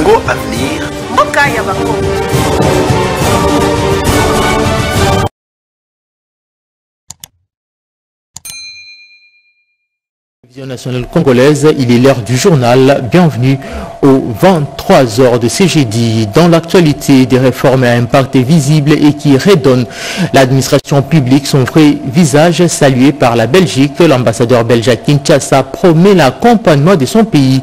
Congo Avenir. Okaya Bango. Télévision nationale congolaise, il est l'heure du journal. Bienvenue aux 23h de ce jeudi. Dans l'actualité, des réformes à impact visible et qui redonnent l'administration publique son vrai visage, salué par la Belgique. L'ambassadeur belge à Kinshasa promet l'accompagnement de son pays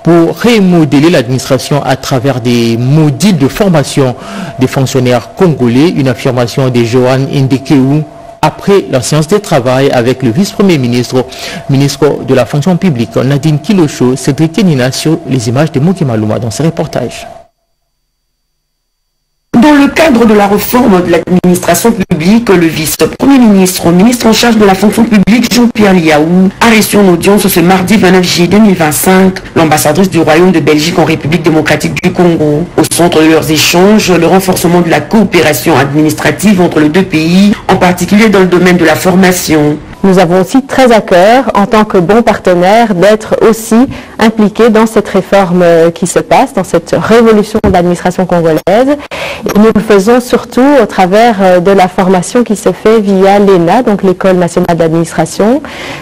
pour remodeler l'administration à travers des modules de formation des fonctionnaires congolais. Une affirmation de Johan Indekeu après la séance de travail avec le vice-premier ministre, ministre de la fonction publique, Nadine Kilocho, Cédric Kenina, sur les images de Mouki Malouma dans ce reportage. Dans le cadre de la réforme de l'administration publique, le vice-premier ministre, ministre en charge de la fonction publique, Jean-Pierre Liaou, a reçu en audience ce mardi 29 juillet 2025 l'ambassadrice du Royaume de Belgique en République démocratique du Congo. Au centre de leurs échanges, le renforcement de la coopération administrative entre les deux pays, en particulier dans le domaine de la formation. Nous avons aussi très à cœur, en tant que bons partenaires, d'être aussi impliqués dans cette réforme qui se passe, dans cette révolution de l'administration congolaise. Et nous le faisons surtout au travers de la formation qui se fait via l'ENA, donc l'École nationale d'administration.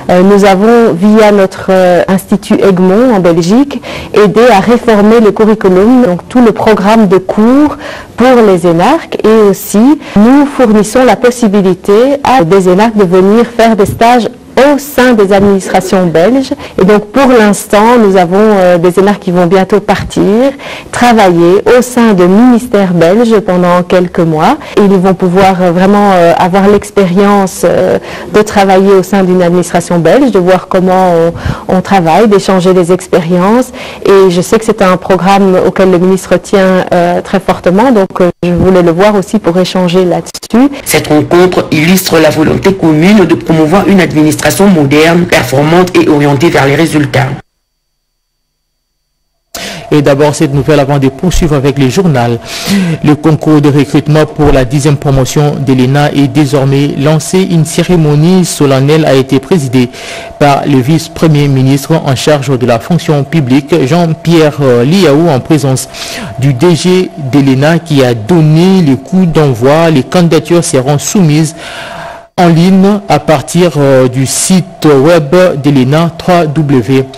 Nous avons, via notre institut Egmont en Belgique, aidé à réformer le curriculum, donc tout le programme de cours pour les énarques, et aussi nous fournissons la possibilité à des énarques de venir faire des stages au sein des administrations belges. Et donc pour l'instant, nous avons des énarques qui vont bientôt partir, travailler au sein de ministères belges pendant quelques mois. Et ils vont pouvoir vraiment avoir l'expérience de travailler au sein d'une administration belge, de voir comment on travaille, d'échanger des expériences. Et je sais que c'est un programme auquel le ministre tient très fortement, donc je voulais le voir aussi pour échanger là-dessus. Cette rencontre illustre la volonté commune de promouvoir une administration moderne, performante et orientée vers les résultats. Et d'abord, cette nouvelle avant de poursuivre avec les journaux. Le concours de recrutement pour la 10e promotion de l'ENA est désormais lancé. Une cérémonie solennelle a été présidée par le vice-premier ministre en charge de la fonction publique, Jean-Pierre Liaou, en présence du DG de l'ENA qui a donné le coup d'envoi. Les candidatures seront soumises en ligne à partir du site web de l'ENA, www.ena.cd,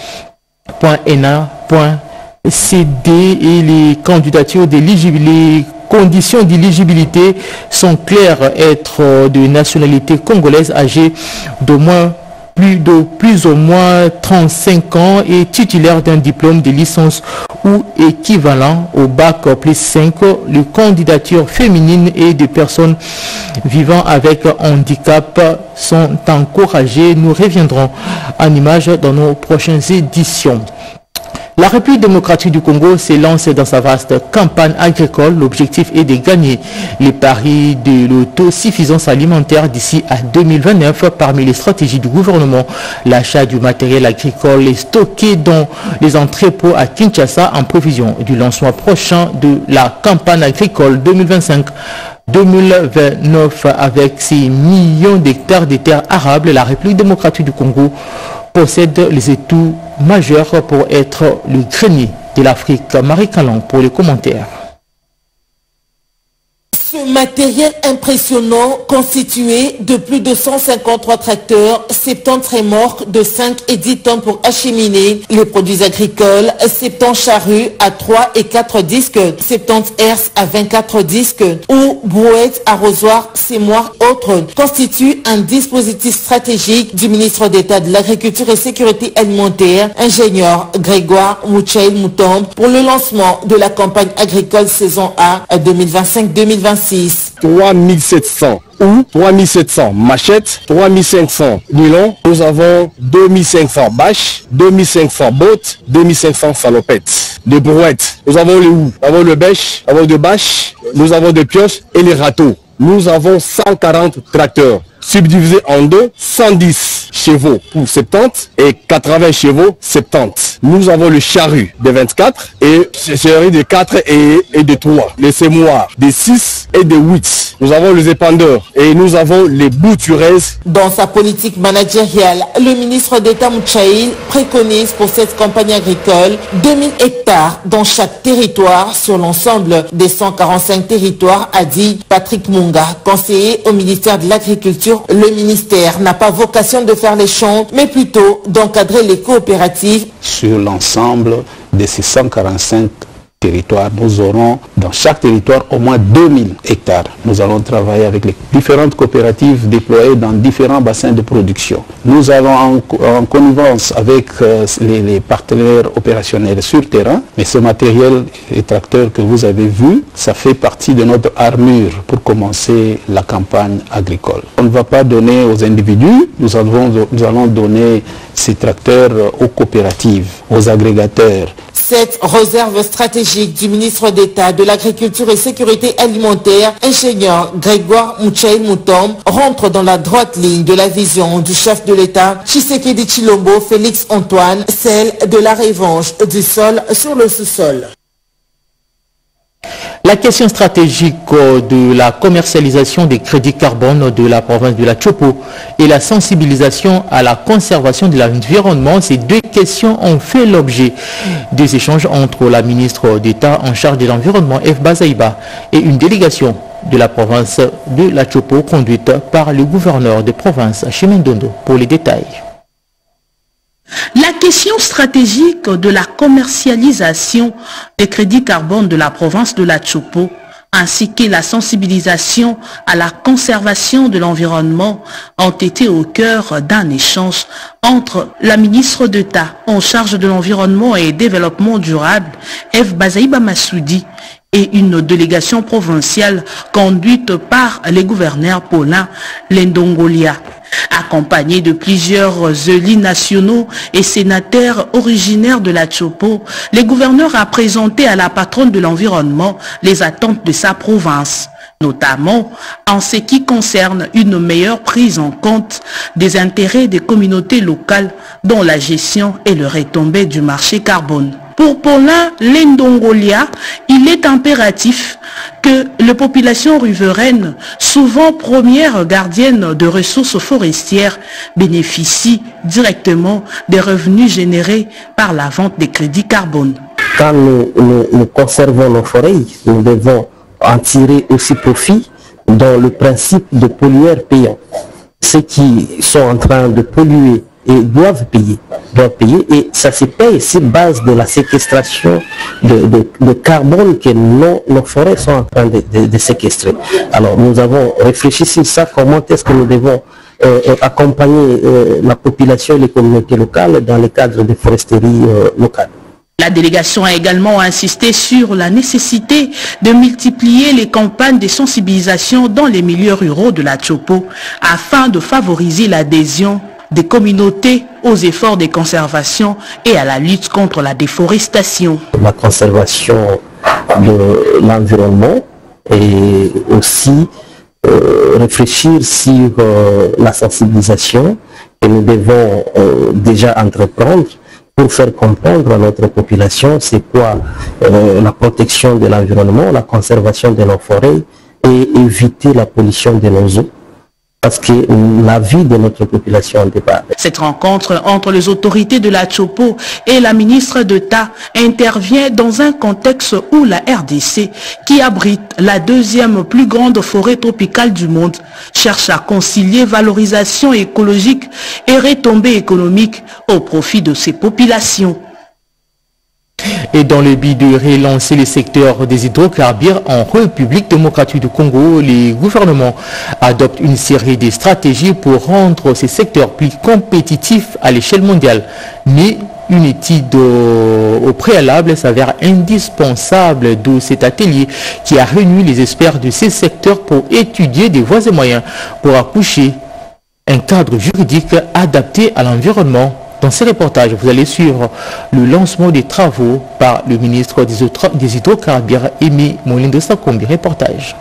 et les candidatures d'éligibilité, les conditions d'éligibilité sont claires: être de nationalité congolaise, âgé d'au moins plus ou moins 35 ans et titulaire d'un diplôme de licence ou équivalent au bac plus 5. Les candidatures féminines et des personnes vivant avec handicap sont encouragées. Nous reviendrons en images dans nos prochaines éditions. La République démocratique du Congo se lance dans sa vaste campagne agricole. L'objectif est de gagner les paris de l'autosuffisance alimentaire d'ici à 2029. Parmi les stratégies du gouvernement, l'achat du matériel agricole est stocké dans les entrepôts à Kinshasa en prévision du lancement prochain de la campagne agricole 2025-2029. Avec 6 millions d'hectares de terres arables, la République démocratique du Congo possède les atouts majeurs pour être le grenier de l'Afrique. Marie Calan pour les commentaires. Ce matériel impressionnant, constitué de plus de 153 tracteurs, 70 remorques de 5 et 10 tonnes pour acheminer les produits agricoles, 70 charrues à 3 et 4 disques, 70 herses à 24 disques ou brouettes, arrosoirs, sémoires, autres, constituent un dispositif stratégique du ministre d'État de l'Agriculture et Sécurité alimentaire, ingénieur Grégoire Mouchaïl Moutombe, pour le lancement de la campagne agricole saison A 2025-2026. 3700 ou 3700 machettes, 3500 nylons. Nous avons 2500 bâches, 2500 bottes, 2500 salopettes. Des brouettes, nous avons les houes, nous avons le bêche, nous avons des bâches, nous avons des pioches et les râteaux. Nous avons 140 tracteurs subdivisés en deux, 110 chevaux pour 70 et 80 chevaux 70. Nous avons le charrue de 24 et le charrue de 4 et de 3. Les sémoirs de 6 et de 8. nous avons les épandeurs et nous avons les bouturaises. Dans sa politique managériale, le ministre d'État Mouchaïl préconise pour cette campagne agricole 2000 hectares dans chaque territoire sur l'ensemble des 145 territoires, a dit Patrick Munga, conseiller au ministère de l'Agriculture. Le ministère n'a pas vocation de faire les champs, mais plutôt d'encadrer les coopératives. Sur l'ensemble de ces 145 territoires, nous aurons dans chaque territoire au moins 2000 hectares. Nous allons travailler avec les différentes coopératives déployées dans différents bassins de production. Nous allons en connivence avec les partenaires opérationnels sur terrain, mais ce matériel et tracteurs que vous avez vu, ça fait partie de notre armure pour commencer la campagne agricole. On ne va pas donner aux individus, nous allons donner ces tracteurs aux coopératives, aux agrégateurs. Cette réserve stratégique du ministre d'État de l'Agriculture et Sécurité alimentaire, ingénieur Grégoire Mouchaïl Moutom, rentre dans la droite ligne de la vision du chef de l'État, Tshisekedi Tshilombo Félix Antoine, celle de la revanche du sol sur le sous-sol. La question stratégique de la commercialisation des crédits carbone de la province de la Tchopo et la sensibilisation à la conservation de l'environnement, ces deux questions ont fait l'objet des échanges entre la ministre d'État en charge de l'environnement, F. Bazaïba, et une délégation de la province de la Tchopo conduite par le gouverneur de province, Chimendondo, pour les détails. La question stratégique de la commercialisation des crédits carbone de la province de la Tchopo ainsi que la sensibilisation à la conservation de l'environnement ont été au cœur d'un échange entre la ministre d'État en charge de l'environnement et développement durable, F. Bazaïba Massoudi, et une délégation provinciale conduite par les gouverneurs Paulin Lendongolia. Accompagné de plusieurs élus nationaux et sénateurs originaires de la Tchopo, le gouverneur a présenté à la patronne de l'environnement les attentes de sa province, notamment en ce qui concerne une meilleure prise en compte des intérêts des communautés locales dans la gestion et le retombée du marché carbone. Pour Paulin Lendongolia, il est impératif que les populations riveraines, souvent premières gardiennes de ressources forestières, bénéficient directement des revenus générés par la vente des crédits carbone. Quand nous conservons nos forêts, nous devons en tirer aussi profit dans le principe de pollueur payant. Ceux qui sont en train de polluer et doivent payer, et ça se paye sur base de la séquestration de carbone que nos forêts sont en train de séquestrer. Alors nous avons réfléchi sur ça, comment est-ce que nous devons accompagner la population et les communautés locales dans le cadre des foresteries locales. La délégation a également insisté sur la nécessité de multiplier les campagnes de sensibilisation dans les milieux ruraux de la Tchopo afin de favoriser l'adhésion des communautés aux efforts de conservation et à la lutte contre la déforestation. La conservation de l'environnement et aussi réfléchir sur la sensibilisation que nous devons déjà entreprendre pour faire comprendre à notre population c'est quoi la protection de l'environnement, la conservation de nos forêts et éviter la pollution de nos eaux. Parce que la vie de notre population dépend. Cette rencontre entre les autorités de la Tchopo et la ministre d'État intervient dans un contexte où la RDC, qui abrite la deuxième plus grande forêt tropicale du monde, cherche à concilier valorisation écologique et retombées économiques au profit de ses populations. Et dans le but de relancer le secteur des hydrocarbures en République démocratique du Congo, les gouvernements adoptent une série de stratégies pour rendre ces secteurs plus compétitifs à l'échelle mondiale. Mais une étude au préalable s'avère indispensable de cet atelier qui a réuni les experts de ces secteurs pour étudier des voies et moyens pour accoucher un cadre juridique adapté à l'environnement. Dans ce reportage, vous allez suivre le lancement des travaux par le ministre des Hydrocarbures, Aimé Molindo Sakombi. Reportage.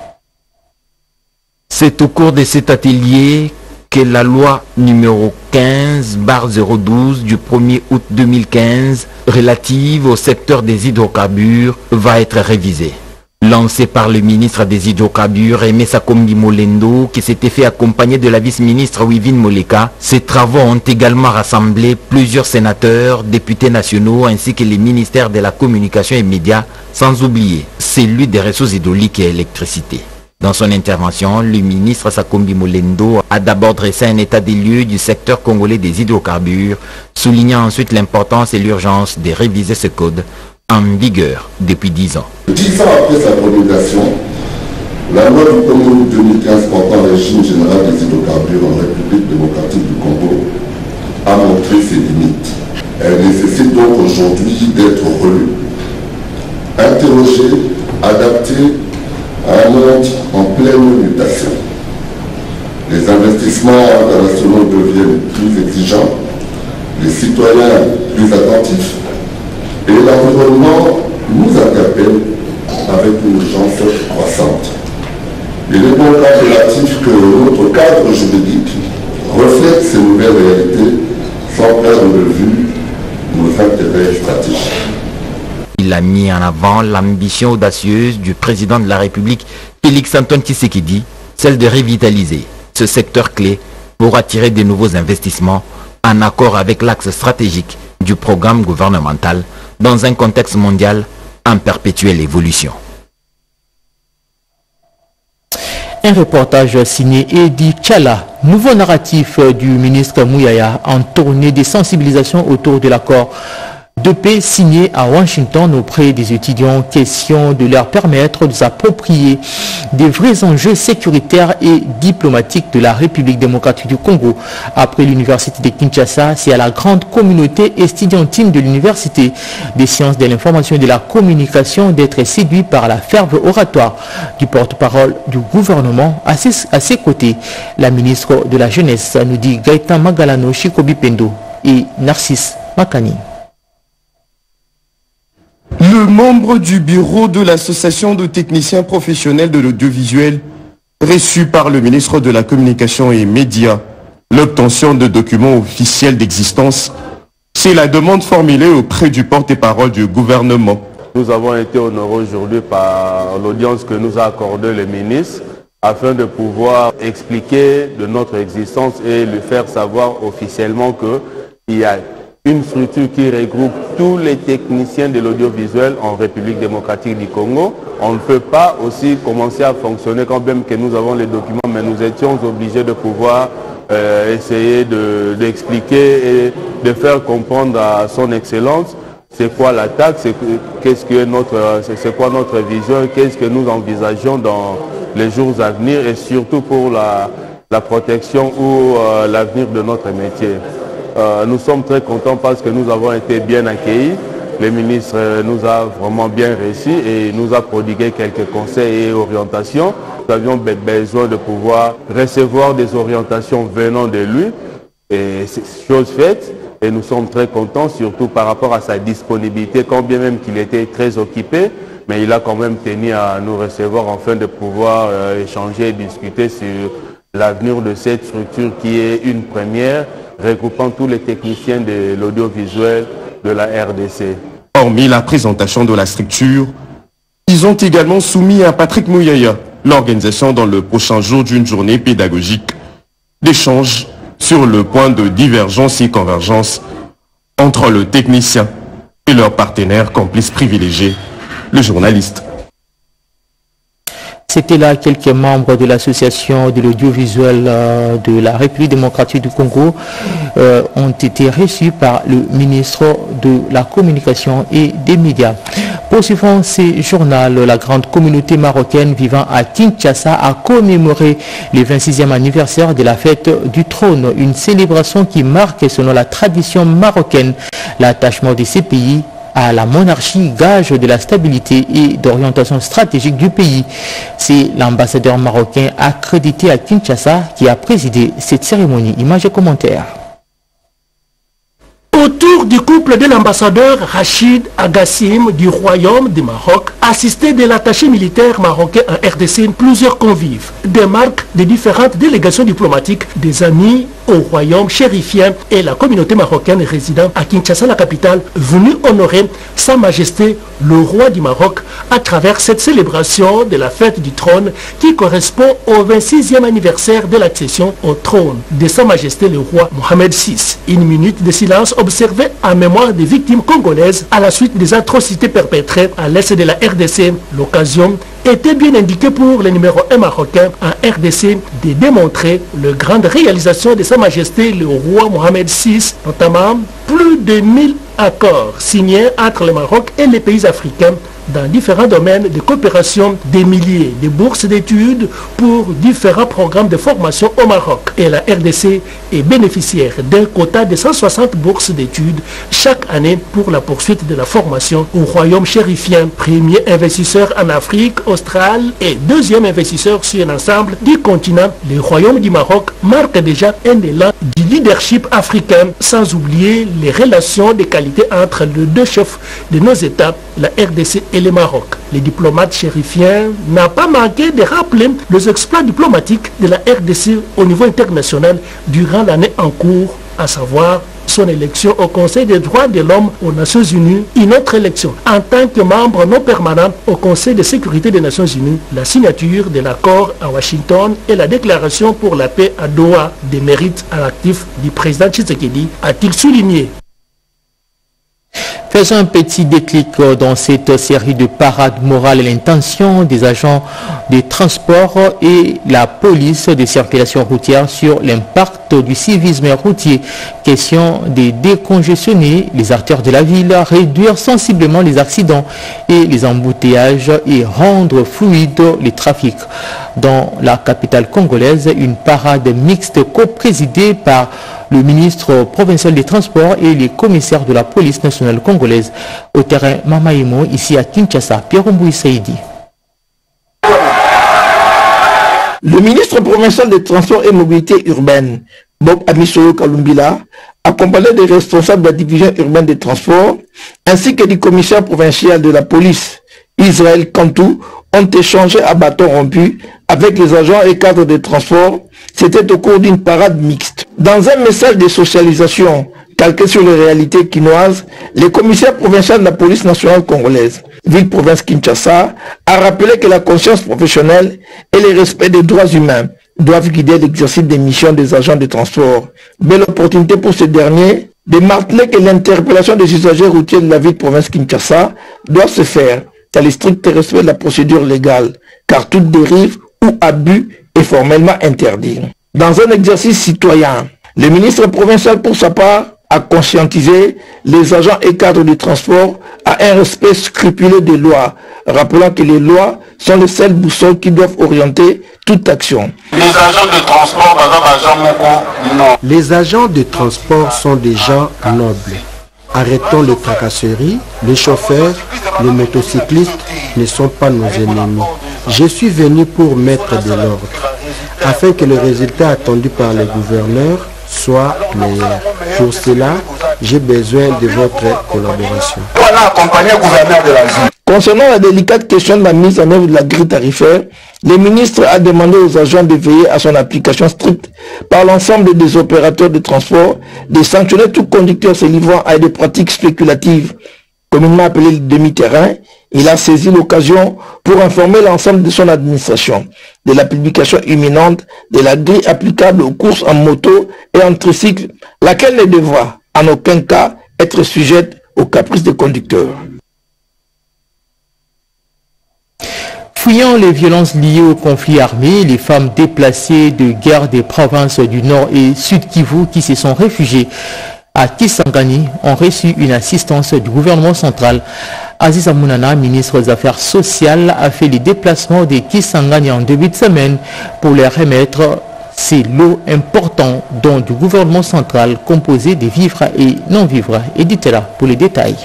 C'est au cours de cet atelier que la loi numéro 15/012 du 1er août 2015 relative au secteur des hydrocarbures va être révisée. lancé par le ministre des Hydrocarbures Aimé Sakombi Molendo, qui s'était fait accompagner de la vice-ministre Wivine Moleka. Ces travaux ont également rassemblé plusieurs sénateurs, députés nationaux ainsi que les ministères de la communication et médias, sans oublier celui des ressources hydrauliques et électricité. Dans son intervention, le ministre Sakombi Molendo a d'abord dressé un état des lieux du secteur congolais des hydrocarbures, soulignant ensuite l'importance et l'urgence de réviser ce code en vigueur depuis 10 ans. 10 ans après sa promulgation, la loi du Congo 2015 portant régime général des hydrocarbures en République démocratique du Congo a montré ses limites. Elle nécessite donc aujourd'hui d'être relue, interrogée, adaptée à un monde en pleine mutation. Les investissements internationaux deviennent plus exigeants, les citoyens plus attentifs, et l'environnement nous interpelle avec une urgence croissante. Il est donc impératif que notre cadre juridique reflète ces nouvelles réalités sans perdre de vue nos intérêts stratégiques. Il a mis en avant l'ambition audacieuse du président de la République, Félix-Antoine Tshisekedi, celle de revitaliser ce secteur clé pour attirer de nouveaux investissements en accord avec l'axe stratégique du programme gouvernemental dans un contexte mondial en perpétuelle évolution. Un reportage signé Edi Tchala, nouveau narratif du ministre Mouyaya en tournée de sensibilisation autour de l'accord de paix signé à Washington auprès des étudiants, question de leur permettre de s'approprier des vrais enjeux sécuritaires et diplomatiques de la République démocratique du Congo. Après l'université de Kinshasa, c'est à la grande communauté estudiantine de l'université des sciences de l'information et de la communication d'être séduit par la ferveur oratoire du porte-parole du gouvernement. À ses côtés, la ministre de la Jeunesse nous dit Gaëtan Magalano, Chikobi Pendo et Narcisse Makani. Le membre du bureau de l'association de techniciens professionnels de l'audiovisuel, reçu par le ministre de la Communication et Médias, l'obtention de documents officiels d'existence, c'est la demande formulée auprès du porte-parole du gouvernement. Nous avons été honorés aujourd'hui par l'audience que nous a accordé le ministre afin de pouvoir expliquer de notre existence et lui faire savoir officiellement qu'il y a une structure qui regroupe tous les techniciens de l'audiovisuel en République démocratique du Congo. On ne peut pas aussi commencer à fonctionner quand même que nous avons les documents, mais nous étions obligés de pouvoir essayer d'expliquer et de faire comprendre à son Excellence c'est quoi l'attaque, c'est quoi notre vision, qu'est-ce que nous envisageons dans les jours à venir et surtout pour la protection ou l'avenir de notre métier. Nous sommes très contents parce que nous avons été bien accueillis. Le ministre nous a vraiment bien reçus et nous a prodigué quelques conseils et orientations. Nous avions besoin de pouvoir recevoir des orientations venant de lui. Et c'est chose faite. Et nous sommes très contents, surtout par rapport à sa disponibilité, quand bien même qu'il était très occupé. Mais il a quand même tenu à nous recevoir afin de pouvoir échanger et discuter sur l'avenir de cette structure qui est une première, regroupant tous les techniciens de l'audiovisuel de la RDC. Hormis la présentation de la structure, ils ont également soumis à Patrick Mouyaya l'organisation dans le prochain jour d'une journée pédagogique d'échange sur le point de divergence et convergence entre le technicien et leur partenaire complice privilégié, le journaliste. C'était là quelques membres de l'association de l'audiovisuel de la République démocratique du Congo ont été reçus par le ministre de la Communication et des Médias. Poursuivant ces journaux, la grande communauté marocaine vivant à Kinshasa a commémoré le 26e anniversaire de la fête du trône, une célébration qui marque, selon la tradition marocaine, l'attachement de ces pays à la monarchie, gage de la stabilité et d'orientation stratégique du pays. C'est l'ambassadeur marocain accrédité à Kinshasa qui a présidé cette cérémonie. Images et commentaires. Autour du couple de l'ambassadeur Rachid Agassim du Royaume du Maroc, assisté de l'attaché militaire marocain en RDC, plusieurs convives, des marques des différentes délégations diplomatiques, des amis au royaume chérifien et la communauté marocaine résidant à Kinshasa, la capitale, venus honorer Sa Majesté le roi du Maroc à travers cette célébration de la fête du trône qui correspond au 26e anniversaire de l'accession au trône de Sa Majesté le roi Mohamed VI. Une minute de silence observée en mémoire des victimes congolaises à la suite des atrocités perpétrées à l'est de la RDC. L'occasion était bien indiquée pour le numéro 1 marocain en RDC de démontrer la grande réalisation de Sa Majesté le roi Mohamed VI, notamment plus de 1000 accords signés entre le Maroc et les pays africains dans différents domaines de coopération, des milliers de bourses d'études pour différents programmes de formation au Maroc. Et la RDC est bénéficiaire d'un quota de 160 bourses d'études chaque année pour la poursuite de la formation au royaume chérifien, premier investisseur en Afrique australe et deuxième investisseur sur un ensemble du continent. Le royaume du Maroc marque déjà un élan du leadership africain, sans oublier les relations de qualité entre les deux chefs de nos États, la RDC et le Maroc. Les diplomates chérifiens n'ont pas manqué de rappeler les exploits diplomatiques de la RDC au niveau international durant l'année en cours, à savoir son élection au Conseil des droits de l'homme aux Nations Unies, une autre élection en tant que membre non permanent au Conseil de sécurité des Nations Unies, la signature de l'accord à Washington et la déclaration pour la paix à Doha des mérites à l'actif du président Tshisekedi, a-t-il souligné. Faisons un petit déclic dans cette série de parades morales et l'intention des agents des transports et la police de circulation routière sur l'impact du civisme routier. Question de décongestionner les artères de la ville, réduire sensiblement les accidents et les embouteillages et rendre fluide les trafics. Dans la capitale congolaise, une parade mixte co-présidée par le ministre provincial des Transports et les commissaires de la police nationale congolaise au terrain Mamaïmo, ici à Kinshasa. Pierre Mbouy Saïdi. Le ministre provincial des Transports et Mobilité urbaine, Bob Amisolo Kalumbila, accompagné des responsables de la division urbaine des transports, ainsi que du commissaire provincial de la police, Israël Kantou, ont échangé à bâton rompu avec les agents et cadres des transports. C'était au cours d'une parade mixte. Dans un message de socialisation calqué sur les réalités quinoises, le commissaire provincial de la police nationale congolaise, ville-province Kinshasa, a rappelé que la conscience professionnelle et le respect des droits humains doivent guider l'exercice des missions des agents de transport. Belle opportunité pour ces derniers de marteler que l'interpellation des usagers routiers de la ville-province Kinshasa doit se faire dans le strict respect de la procédure légale, car toute dérive ou abus est formellement interdit. Dans un exercice citoyen, le ministre provincial, pour sa part, a conscientisé les agents et cadres du transport à un respect scrupuleux des lois, rappelant que les lois sont les seules boussoles qui doivent orienter toute action. Les agents de transport, par exemple, agents Moko, non. Les agents de transport sont des gens nobles. Arrêtons les tracasseries. Les chauffeurs, les motocyclistes ne sont pas nos ennemis. Je suis venu pour mettre de l'ordre, afin que le résultat attendu par les gouverneurs soit meilleur. Pour cela, j'ai besoin de votre collaboration. Voilà, accompagner le gouverneur de la ville. Concernant la délicate question de la mise en œuvre de la grille tarifaire, le ministre a demandé aux agents de veiller à son application stricte par l'ensemble des opérateurs de transport, de sanctionner tout conducteur se livrant à des pratiques spéculatives, communément appelées le demi-terrain. Il a saisi l'occasion pour informer l'ensemble de son administration de la publication imminente de la grille applicable aux courses en moto et en tricycle, laquelle ne devra en aucun cas être sujette aux caprices des conducteurs. Fuyant les violences liées au conflit armé, les femmes déplacées de guerre des provinces du Nord et Sud Kivu qui se sont réfugiées à Kisangani ont reçu une assistance du gouvernement central. Aziz Amounana, ministre des Affaires sociales, a fait les déplacements de Kisangani en début de semaine pour les remettre ces lots importants dont du gouvernement central composé de vivres et non-vivres. Éditez-la pour les détails.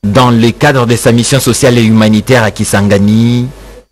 Dans le cadre de sa mission sociale et humanitaire à Kisangani,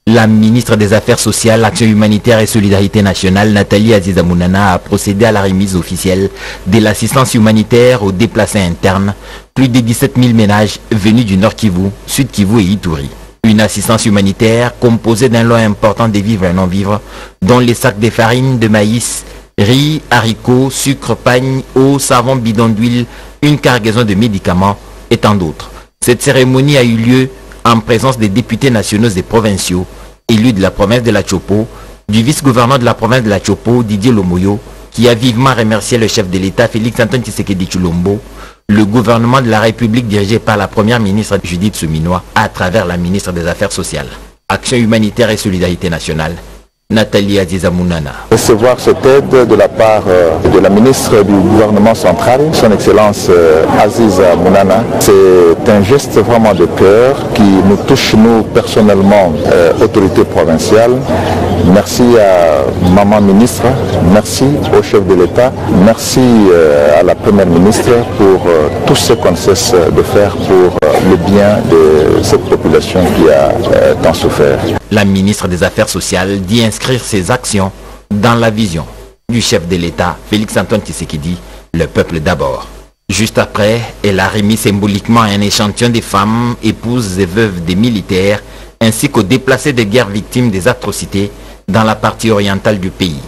La ministre des Affaires sociales, Action humanitaire et solidarité nationale, Nathalie Aziza Mounana, a procédé à la remise officielle de l'assistance humanitaire aux déplacés internes, plus de 17 000 ménages venus du Nord Kivu, Sud Kivu et Ituri. Une assistance humanitaire composée d'un lot important de vivres et non-vivres, dont les sacs de farine, de maïs, riz, haricots, sucre, pagne, eau, savon, bidon d'huile, une cargaison de médicaments et tant d'autres. Cette cérémonie a eu lieu en présence des députés nationaux et provinciaux, élus de la province de la Chopo, du vice-gouverneur de la province de la Chopo, Didier Lomoyo, qui a vivement remercié le chef de l'État, Félix-Antoine Tshisekedi Tshilombo, le gouvernement de la République dirigé par la première ministre Judith Suminwa, à travers la ministre des Affaires sociales. Action humanitaire et solidarité nationale, Nathalie Aziza Mounana. Recevoir cette aide de la part de la ministre du gouvernement central, son excellence Aziza Mounana, c'est un geste vraiment de cœur qui nous touche nous personnellement, autorité provinciale. Merci à maman ministre, merci au chef de l'État, merci à la première ministre pour tout ce qu'on cesse de faire pour le bien de cette population qui a tant souffert. La ministre des Affaires sociales dit inscrire ses actions dans la vision du chef de l'État, Félix-Antoine Tshisekedi, le peuple d'abord. Juste après, elle a remis symboliquement un échantillon des femmes, épouses et veuves des militaires, ainsi qu'aux déplacés de guerre victimes des atrocités dans la partie orientale du pays.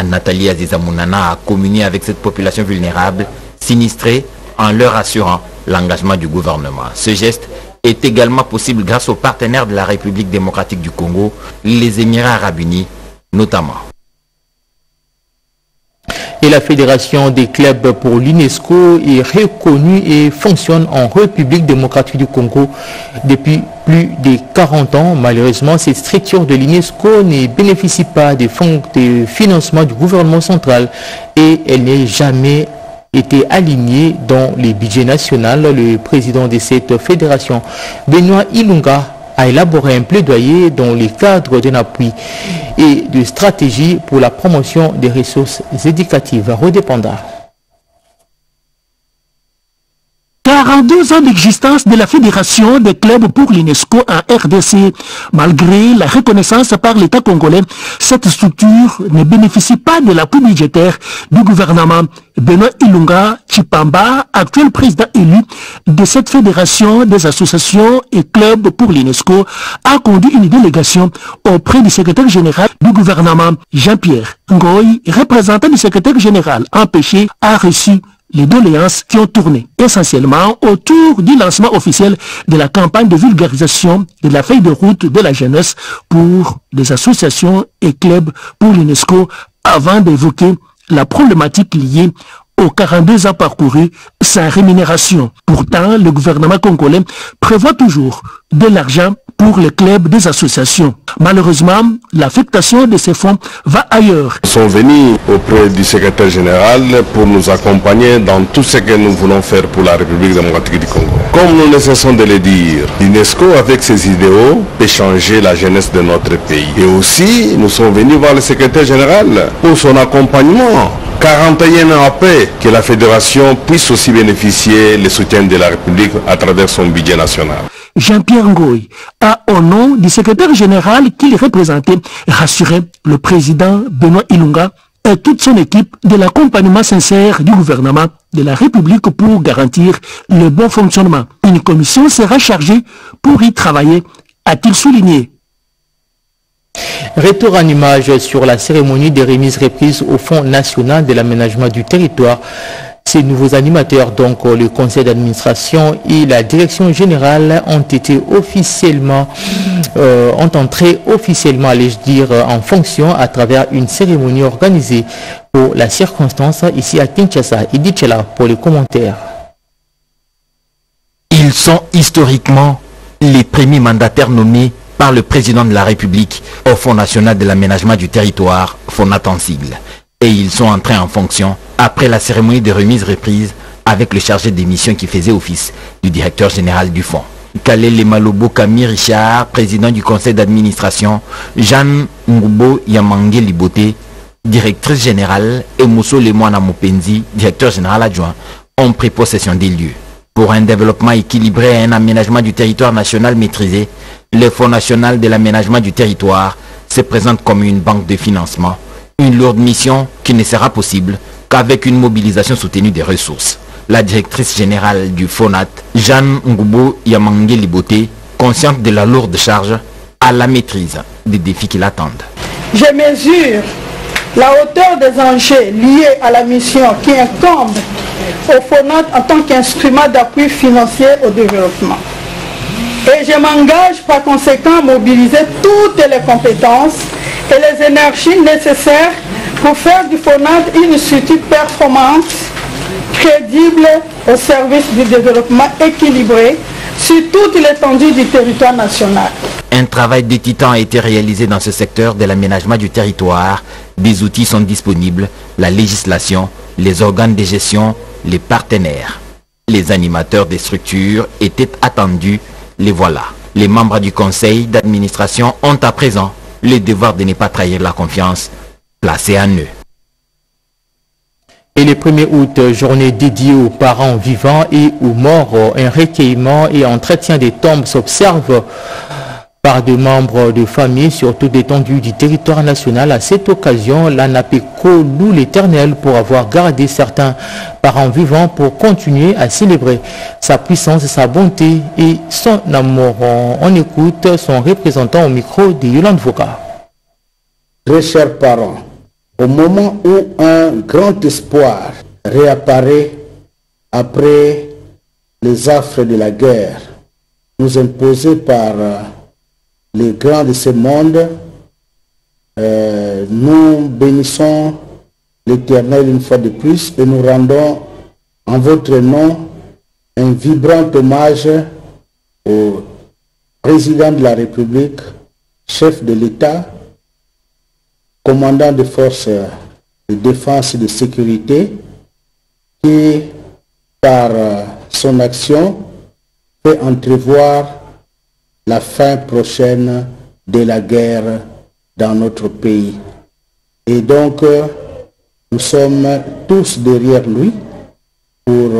Nathalie Aziza Mounana a communié avec cette population vulnérable, sinistrée, en leur assurant l'engagement du gouvernement. Ce geste est également possible grâce aux partenaires de la République démocratique du Congo, les Émirats arabes unis notamment. Et la Fédération des clubs pour l'UNESCO est reconnue et fonctionne en République démocratique du Congo depuis plus de 40 ans. Malheureusement, cette structure de l'UNESCO ne bénéficie pas des fonds de financement du gouvernement central et elle n'est jamais été aligné dans les budgets nationaux. Le président de cette fédération, Benoît Ilunga, a élaboré un plaidoyer dans le cadre d'un appui et de stratégie pour la promotion des ressources éducatives redépendantes. 42 ans d'existence de la Fédération des clubs pour l'UNESCO en RDC. Malgré la reconnaissance par l'État congolais, cette structure ne bénéficie pas de l'appui budgétaire du gouvernement. Benoît Ilunga Chipamba, actuel président élu de cette fédération des associations et clubs pour l'UNESCO, a conduit une délégation auprès du secrétaire général du gouvernement, Jean-Pierre Ngoy, représentant du secrétaire général empêché, a reçu les doléances qui ont tourné essentiellement autour du lancement officiel de la campagne de vulgarisation de la feuille de route de la jeunesse pour les associations et clubs pour l'UNESCO avant d'évoquer la problématique liée aux 42 ans parcourus sans rémunération. Pourtant, le gouvernement congolais prévoit toujours de l'argent pour les clubs des associations. Malheureusement, l'affectation de ces fonds va ailleurs. Nous sommes venus auprès du secrétaire général pour nous accompagner dans tout ce que nous voulons faire pour la République démocratique du Congo. Comme nous ne cessons de le dire, l'UNESCO avec ses idéaux peut changer la jeunesse de notre pays. Et aussi, nous sommes venus voir le secrétaire général pour son accompagnement. 41 ans après, que la fédération puisse aussi bénéficier le soutien de la République à travers son budget national. Jean-Pierre Ngoy a, au nom du secrétaire général qu'il représentait, rassuré le président Benoît Ilunga et toute son équipe de l'accompagnement sincère du gouvernement de la République pour garantir le bon fonctionnement. Une commission sera chargée pour y travailler, a-t-il souligné. Retour en image sur la cérémonie des remises reprises au Fonds national de l'aménagement du territoire. Ces nouveaux animateurs, donc le conseil d'administration et la direction générale, ont été officiellement, ont entré officiellement, allais-je dire, en fonction à travers une cérémonie organisée pour la circonstance ici à Kinshasa. Edith Chela pour les commentaires. Ils sont historiquement les premiers mandataires nommés par le président de la République au Fonds national de l'aménagement du territoire, FONAT en sigle. Et ils sont entrés en fonction après la cérémonie de remise reprise avec le chargé des missions qui faisait office du directeur général du fonds. Kalele Malobo Kami Richard, président du conseil d'administration, Jeanne Ngubo Yamange Liboté, directrice générale, et Mousso Lemoine Mopenzi, directeur général adjoint, ont pris possession des lieux. Pour un développement équilibré et un aménagement du territoire national maîtrisé, le Fonds national de l'aménagement du territoire se présente comme une banque de financement, une lourde mission qui ne sera possible qu'avec une mobilisation soutenue des ressources. La directrice générale du FONAT, Jeanne Ngubo Yamangue Liboté, consciente de la lourde charge, a la maîtrise des défis qui l'attendent. Je mesure la hauteur des enjeux liés à la mission qui incombe au FONAT en tant qu'instrument d'appui financier au développement. Et je m'engage par conséquent à mobiliser toutes les compétences et les énergies nécessaires pour faire du FONAT une structure performante, crédible au service du développement équilibré sur toute l'étendue du territoire national. Un travail de titan a été réalisé dans ce secteur de l'aménagement du territoire. Des outils sont disponibles, la législation, les organes de gestion, les partenaires. Les animateurs des structures étaient attendus, les voilà. Les membres du conseil d'administration ont à présent le devoir de ne pas trahir la confiance placée en eux. Et le 1er août, journée dédiée aux parents vivants et aux morts, un recueillement et entretien des tombes s'observe par des membres de famille sur toute l'étendue du territoire national. À cette occasion, l'ANAPECO loue l'Éternel pour avoir gardé certains parents vivants pour continuer à célébrer sa puissance, sa bonté et son amour. On écoute son représentant au micro de Yolande Voka. Très chers parents, au moment où un grand espoir réapparaît après les affres de la guerre, nous imposés par les grands de ce monde, nous bénissons l'Éternel une fois de plus et nous rendons en votre nom un vibrant hommage au président de la République, chef de l'État, commandant des forces de défense et de sécurité, qui, par son action, fait entrevoir la fin prochaine de la guerre dans notre pays. Et donc, nous sommes tous derrière lui pour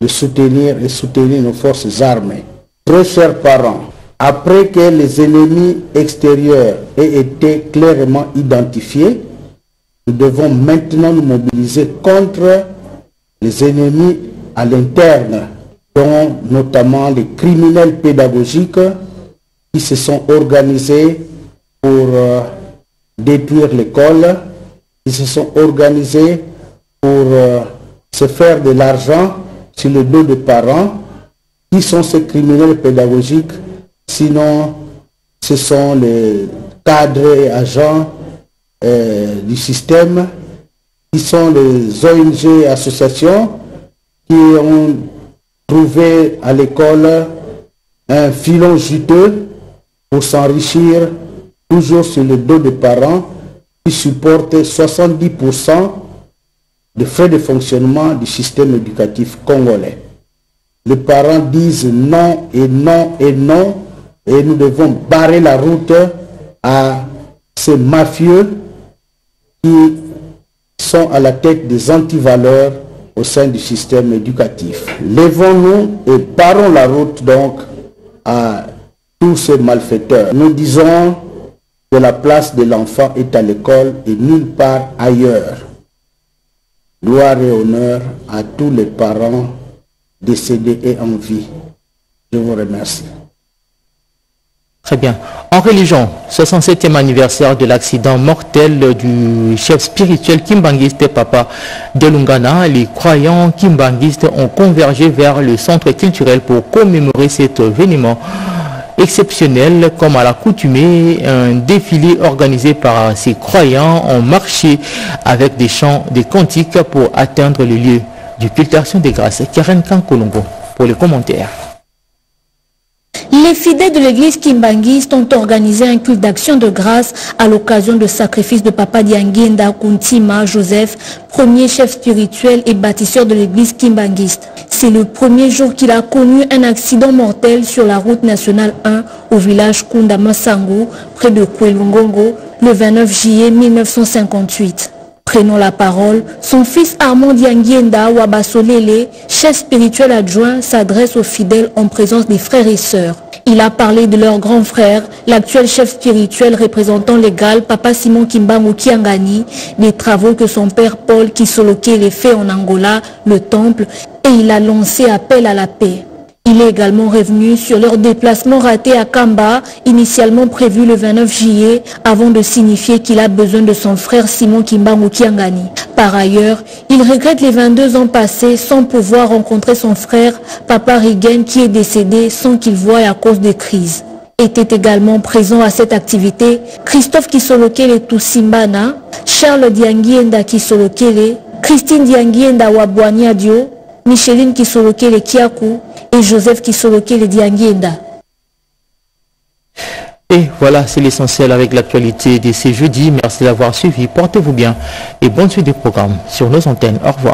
le soutenir et soutenir nos forces armées. Très chers parents, après que les ennemis extérieurs aient été clairement identifiés, nous devons maintenant nous mobiliser contre les ennemis à l'interne, dont notamment les criminels pédagogiques qui se sont organisés pour détruire l'école, qui se sont organisés pour se faire de l'argent sur le dos des parents. Qui sont ces criminels pédagogiques? Sinon, ce sont les cadres et agents du système, qui sont les ONG et associations qui ont trouvé à l'école un filon juteux pour s'enrichir toujours sur le dos des parents qui supportent 70% des frais de fonctionnement du système éducatif congolais. Les parents disent non et non et non, et nous devons barrer la route à ces mafieux qui sont à la tête des antivaleurs au sein du système éducatif. Lèvons-nous et barrons la route donc à tous ces malfaiteurs. Nous disons que la place de l'enfant est à l'école et nulle part ailleurs. Gloire et honneur à tous les parents décédés et en vie. Je vous remercie. Très bien. En religion, 67e anniversaire de l'accident mortel du chef spirituel kimbanguiste Papa Delungana, les croyants kimbanguistes ont convergé vers le centre culturel pour commémorer cet événement exceptionnel. Comme à l'accoutumée, un défilé organisé par ces croyants ont marché avec des chants, des cantiques pour atteindre le lieu du culte Action des Grâces. Karen Kankolongo pour les commentaires. Les fidèles de l'église kimbanguiste ont organisé un culte d'action de grâce à l'occasion du sacrifice de Papa Dianguinda Kuntima Joseph, premier chef spirituel et bâtisseur de l'église kimbanguiste. C'est le premier jour qu'il a connu un accident mortel sur la route nationale 1 au village Kundamasango, près de Kwelungongo, le 29 juillet 1958. Prenant la parole, son fils Armand Dianguienda Wabasolele, chef spirituel adjoint, s'adresse aux fidèles en présence des frères et sœurs. Il a parlé de leur grand frère, l'actuel chef spirituel représentant légal, Papa Simon Kimbangu Kiangani, des travaux que son père Paul Kisolokele fait en Angola, le temple, et il a lancé appel à la paix. Il est également revenu sur leur déplacement raté à Kamba, initialement prévu le 29 juillet, avant de signifier qu'il a besoin de son frère Simon Kimbangu Kiangani. Par ailleurs, il regrette les 22 ans passés sans pouvoir rencontrer son frère, Papa Rigen, qui est décédé sans qu'il voie à cause des crises. Étaient également présents à cette activité Christophe Kisolokele Tousimbana, Charles Dianguienda Kisolokele, Christine Dianguienda Wabouaniadio, Micheline Kisolokele Kiaku et Joseph Kisolokele Dianguienda. Et voilà, c'est l'essentiel avec l'actualité de ces jeudis. Merci d'avoir suivi. Portez-vous bien et bonne suite des programmes sur nos antennes. Au revoir.